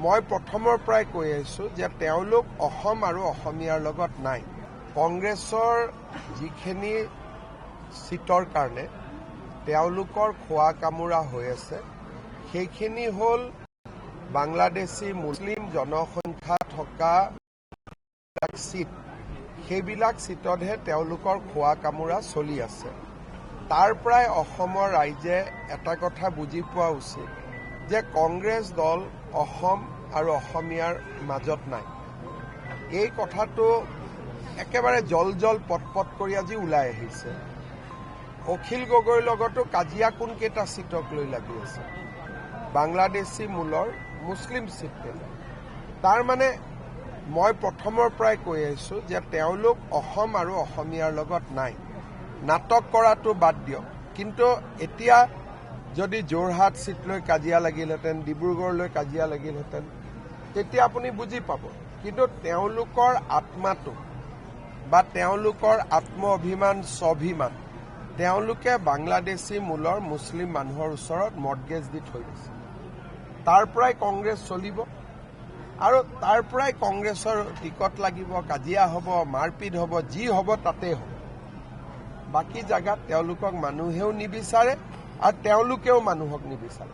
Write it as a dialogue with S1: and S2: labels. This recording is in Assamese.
S1: মই প্ৰথমৰ পৰাই কৈ আছো যে তেওঁলোক অসম আৰু অসমীয়াৰ লগত নাই। কংগ্ৰেছৰ যিখিনি সিটৰ কাৰণে তেওঁলোকৰ খোৱা কামোৰা হৈ আছে সেইখিনি হ'ল বাংলাদেশী মুছলিম জনসংখ্যা থকা সিট। সেইবিলাক সিটতহে তেওঁলোকৰ খোৱা কামোৰা চলি আছে। তাৰ পৰাই অসমৰ ৰাইজে এটা কথা বুজি পোৱা উচিত যে কংগ্ৰেছ দল অসম আৰু অসমীয়াৰ মাজত নাই। এই কথাটো একেবাৰে জল পটপট কৰি আজি ওলাই আহিছে। অখিল গগৈৰ লগতো কাজিয়া কোনকেইটা সিটক লৈ লাগি আছে? বাংলাদেশী মূলৰ মুছলিম সিট কেইটা। তাৰ মানে মই প্ৰথমৰ পৰাই কৈ আছো যে তেওঁলোক অসম আৰু অসমীয়াৰ লগত নাই। নাটক কৰাটো বাদ দিয়ক, কিন্তু এতিয়া যদি যোৰহাট সিট লৈ কাজিয়া লাগিলহেঁতেন, ডিব্ৰুগড়লৈ কাজিয়া লাগিলহেঁতেন, তেতিয়া আপুনি বুজি পাব। কিন্তু তেওঁলোকৰ আত্মাটো বা তেওঁলোকৰ আত্ম অভিমান স্বাভিমান তেওঁলোকে বাংলাদেশী মূলৰ মুছলিম মানুহৰ ওচৰত মৰ্টগেজ দি থৈ দিছে। তাৰ পৰাই কংগ্ৰেছ চলিব আৰু তাৰ পৰাই কংগ্ৰেছৰ টিকট লাগিব, কাজিয়া হ'ব, মাৰপিট হ'ব, যি হ'ব তাতেই হ'ব। বাকী জাগাত তেওঁলোকক মানুহেও নিবিচাৰে আৰু তেওঁলোকেও মানুহক নিবিচাৰে।